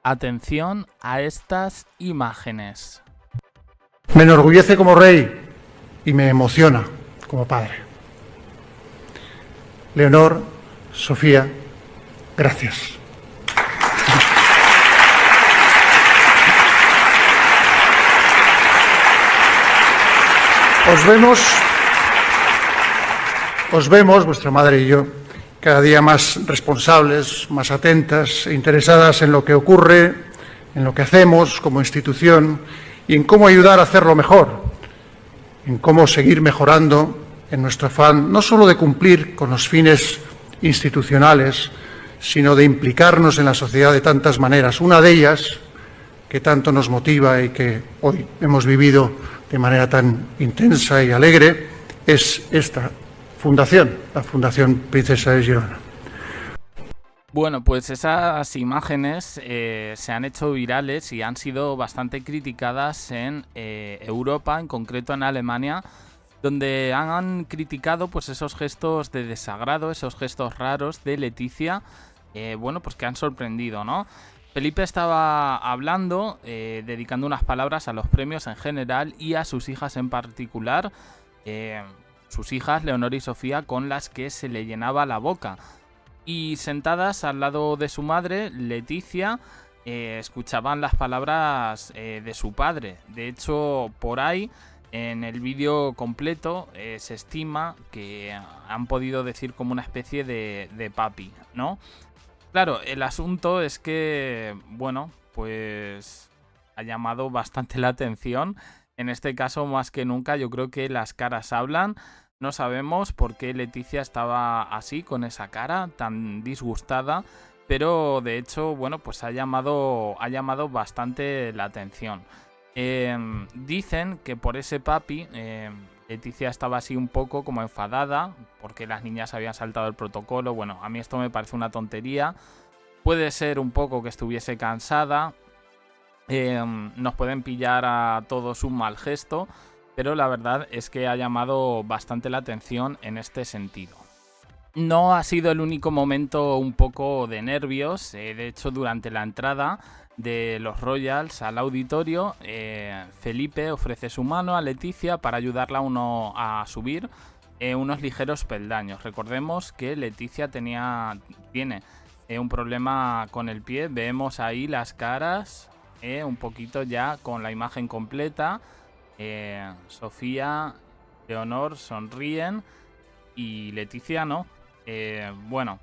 Atención a estas imágenes. Me enorgullece como rey y me emociona como padre. Leonor, Sofía, gracias. Os vemos, vuestra madre y yo, cada día más responsables, más atentas e interesadas en lo que ocurre, en lo que hacemos como institución y en cómo ayudar a hacerlo mejor, en cómo seguir mejorando en nuestro afán no solo de cumplir con los fines institucionales, sino de implicarnos en la sociedad de tantas maneras. Una de ellas, que tanto nos motiva y que hoy hemos vivido de manera tan intensa y alegre, es esta fundación, la Fundación Princesa de Girona. Bueno, pues esas imágenes se han hecho virales y han sido bastante criticadas en Europa, en concreto en Alemania, donde han criticado pues esos gestos de desagrado, esos gestos raros de Leticia, bueno, pues que han sorprendido, ¿no? Felipe estaba hablando, dedicando unas palabras a los premios en general y a sus hijas en particular, sus hijas Leonor y Sofía, con las que se le llenaba la boca. Y sentadas al lado de su madre, Leticia, escuchaban las palabras de su padre. De hecho, por ahí, en el vídeo completo, se estima que han podido decir como una especie de papi, ¿no? Claro, el asunto es que, bueno, pues ha llamado bastante la atención. En este caso, más que nunca, yo creo que las caras hablan. No sabemos por qué Leticia estaba así, con esa cara tan disgustada, pero de hecho, bueno, pues ha llamado bastante la atención. Dicen que por ese papi, Leticia estaba así un poco como enfadada, porque las niñas habían saltado el protocolo. Bueno, a mí esto me parece una tontería. Puede ser un poco que estuviese cansada. Nos pueden pillar a todos un mal gesto, pero la verdad es que ha llamado bastante la atención en este sentido. No ha sido el único momento un poco de nervios. De hecho, durante la entrada de los Royals al auditorio, Felipe ofrece su mano a Leticia para ayudarla a subir unos ligeros peldaños. Recordemos que Leticia tiene un problema con el pie. Vemos ahí las caras, un poquito ya con la imagen completa. Sofía, Leonor sonríen y Leticia no. Bueno,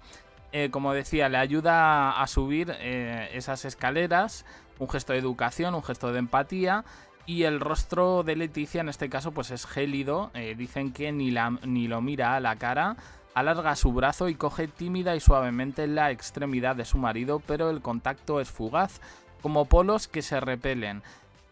como decía, le ayuda a subir esas escaleras, un gesto de educación, un gesto de empatía, y el rostro de Leticia en este caso pues es gélido. Dicen que ni lo mira a la cara, alarga su brazo y coge tímida y suavemente la extremidad de su marido, pero el contacto es fugaz, como polos que se repelen.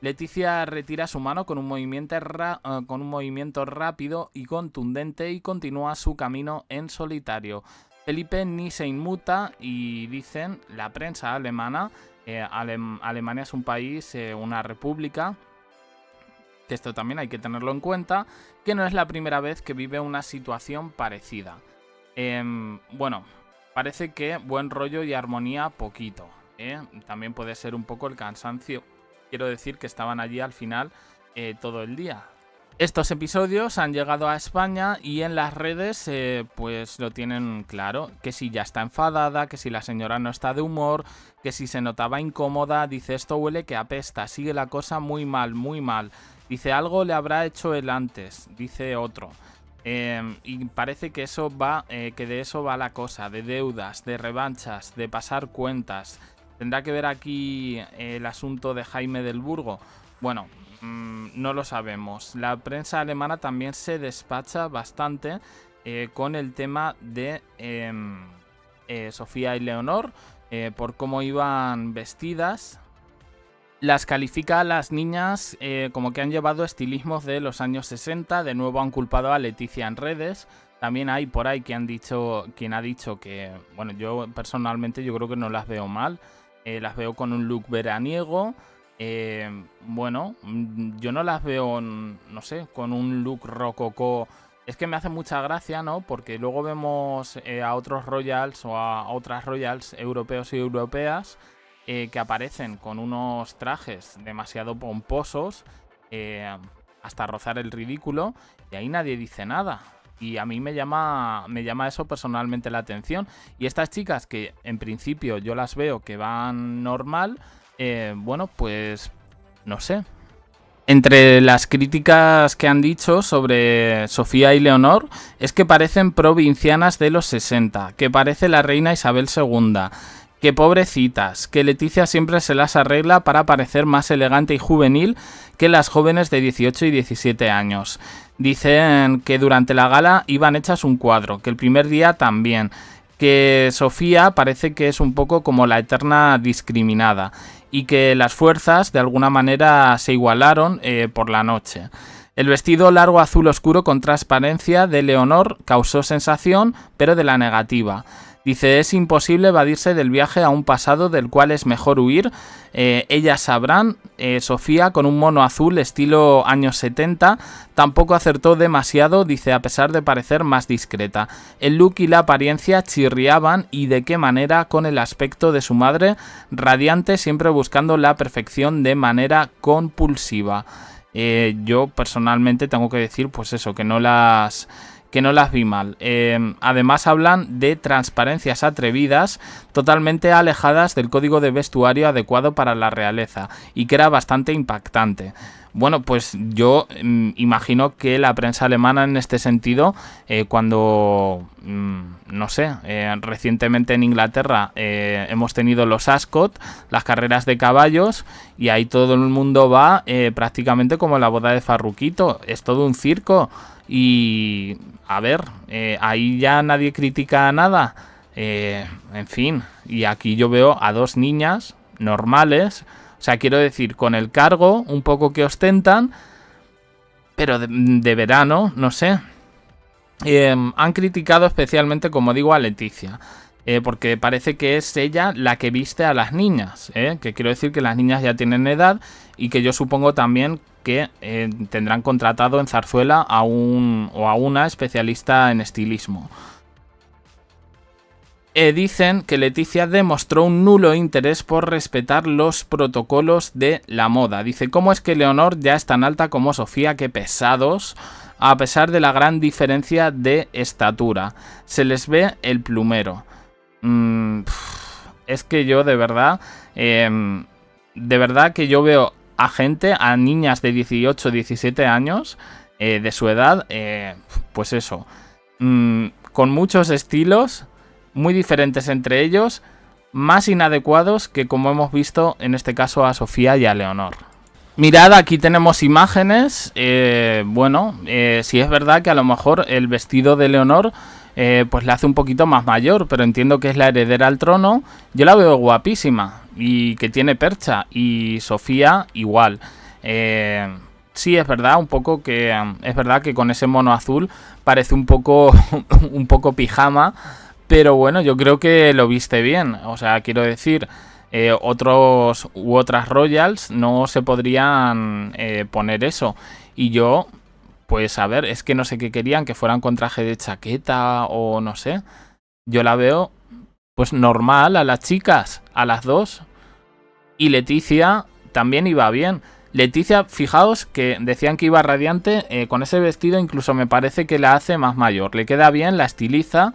Leticia retira su mano con un movimiento rápido y contundente y continúa su camino en solitario. Felipe ni se inmuta y dicen la prensa alemana, Alemania es un país, una república, que esto también hay que tenerlo en cuenta, que no es la primera vez que vive una situación parecida. Bueno, parece que buen rollo y armonía poquito. También puede ser un poco el cansancio. Quiero decir que estaban allí al final todo el día. Estos episodios han llegado a España y en las redes pues lo tienen claro. Que si ya está enfadada, que si la señora no está de humor, que si se notaba incómoda. Dice, esto huele que apesta, sigue la cosa muy mal, muy mal. Dice, algo le habrá hecho él antes, dice otro. Y parece que que de eso va la cosa, de deudas, de revanchas, de pasar cuentas. ¿Tendrá que ver aquí el asunto de Jaime del Burgo? Bueno, no lo sabemos. La prensa alemana también se despacha bastante con el tema de Sofía y Leonor, por cómo iban vestidas. Las califica a las niñas como que han llevado estilismos de los años 60. De nuevo han culpado a Leticia en redes. También hay por ahí quien ha dicho que, bueno, yo personalmente yo creo que no las veo mal. Las veo con un look veraniego. Bueno, yo no las veo, no sé, con un look rococó. Es que me hace mucha gracia, ¿no? Porque luego vemos a otros royals o a otras royals europeos y europeas que aparecen con unos trajes demasiado pomposos, hasta rozar el ridículo, y ahí nadie dice nada. Y a mí me llama eso personalmente la atención. Y estas chicas que en principio yo las veo que van normal, bueno, pues no sé. Entre las críticas que han dicho sobre Sofía y Leonor es que parecen provincianas de los 60, que parece la reina Isabel II, que pobrecitas, que Leticia siempre se las arregla para parecer más elegante y juvenil que las jóvenes de 18 y 17 años. Dicen que durante la gala iban hechas un cuadro, que el primer día también, que Sofía parece que es un poco como la eterna discriminada y que las fuerzas de alguna manera se igualaron por la noche. El vestido largo azul oscuro con transparencia de Leonor causó sensación, pero de la negativa. Dice, es imposible evadirse del viaje a un pasado del cual es mejor huir. Ellas sabrán. Sofía, con un mono azul estilo años 70, tampoco acertó demasiado, dice, a pesar de parecer más discreta. El look y la apariencia chirriaban, y de qué manera, con el aspecto de su madre, radiante, siempre buscando la perfección de manera compulsiva. Yo personalmente tengo que decir, pues eso, que no las vi mal. Además hablan de transparencias atrevidas, totalmente alejadas del código de vestuario adecuado para la realeza, y que era bastante impactante. Bueno, pues yo imagino que la prensa alemana en este sentido, cuando, no sé, recientemente en Inglaterra hemos tenido los Ascot, las carreras de caballos, y ahí todo el mundo va prácticamente como la boda de Farruquito, es todo un circo. Y a ver, ahí ya nadie critica nada. En fin, y aquí yo veo a dos niñas normales, o sea, quiero decir, con el cargo un poco que ostentan, pero de verano, no sé. Han criticado especialmente, como digo, a Leticia, porque parece que es ella la que viste a las niñas, que quiero decir que las niñas ya tienen edad, y que yo supongo también que tendrán contratado en Zarzuela a una especialista en estilismo. Dicen que Leticia demostró un nulo interés por respetar los protocolos de la moda. Dice, ¿cómo es que Leonor ya es tan alta como Sofía? ¡Qué pesados! A pesar de la gran diferencia de estatura. Se les ve el plumero. Es que yo de verdad que yo veo a gente, a niñas de 18, 17 años, de su edad, pues eso, con muchos estilos, muy diferentes entre ellos, más inadecuados que como hemos visto en este caso a Sofía y a Leonor. Mirad, aquí tenemos imágenes, bueno, sí es verdad que a lo mejor el vestido de Leonor pues le hace un poquito más mayor, pero entiendo que es la heredera al trono. Yo la veo guapísima y que tiene percha, y Sofía igual. Sí, es verdad, es verdad que con ese mono azul parece un poco pijama, pero bueno, yo creo que lo viste bien. O sea, quiero decir, otros u otras royals no se podrían poner eso, y yo, pues a ver, es que no sé qué querían, que fueran con traje de chaqueta o no sé. Yo la veo pues normal a las chicas, a las dos. Y Leticia también iba bien. Leticia, fijaos que decían que iba radiante, con ese vestido incluso me parece que la hace más mayor. Le queda bien, la estiliza,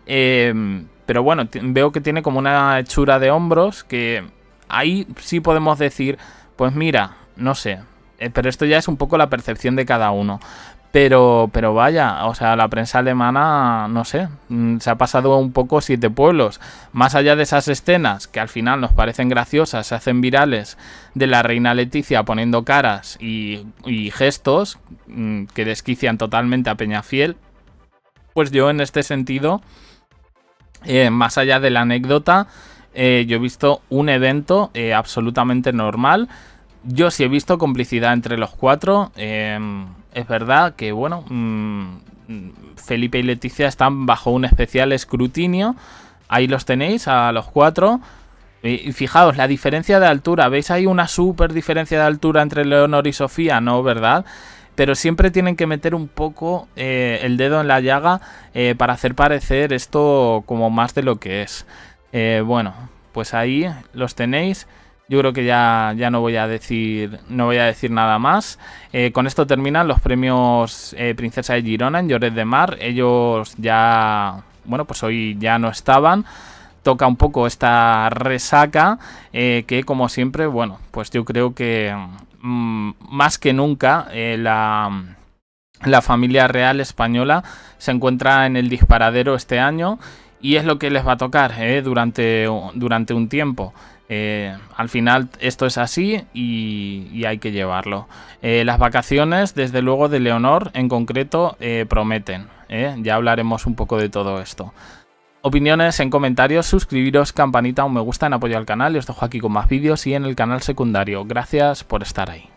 pero bueno, veo que tiene como una hechura de hombros que ahí sí podemos decir, pues mira, no sé. Pero esto ya es un poco la percepción de cada uno. Pero vaya, o sea, la prensa alemana, no sé, se ha pasado un poco 7 pueblos. Más allá de esas escenas que al final nos parecen graciosas, se hacen virales, de la reina Leticia poniendo caras y gestos que desquician totalmente a Peñafiel, pues yo en este sentido, más allá de la anécdota, yo he visto un evento absolutamente normal. Yo sí he visto complicidad entre los cuatro. Es verdad que, bueno, Felipe y Leticia están bajo un especial escrutinio. Ahí los tenéis, a los cuatro. Y fijaos, la diferencia de altura. ¿Veis ahí una súper diferencia de altura entre Leonor y Sofía? No, ¿verdad? Pero siempre tienen que meter un poco el dedo en la llaga para hacer parecer esto como más de lo que es. Bueno, pues ahí los tenéis. Yo creo que ya no voy a decir nada más. Con esto terminan los premios Princesa de Girona en Lloret de Mar. Ellos ya, bueno, pues hoy ya no estaban. Toca un poco esta resaca que, como siempre, bueno, pues yo creo que más que nunca la familia real española se encuentra en el disparadero este año y es lo que les va a tocar durante un tiempo. Al final esto es así y hay que llevarlo. Las vacaciones, desde luego, de Leonor en concreto prometen. Ya hablaremos un poco de todo esto. Opiniones en comentarios, suscribiros, campanita, un me gusta en apoyo al canal. Y os dejo aquí con más vídeos y en el canal secundario. Gracias por estar ahí.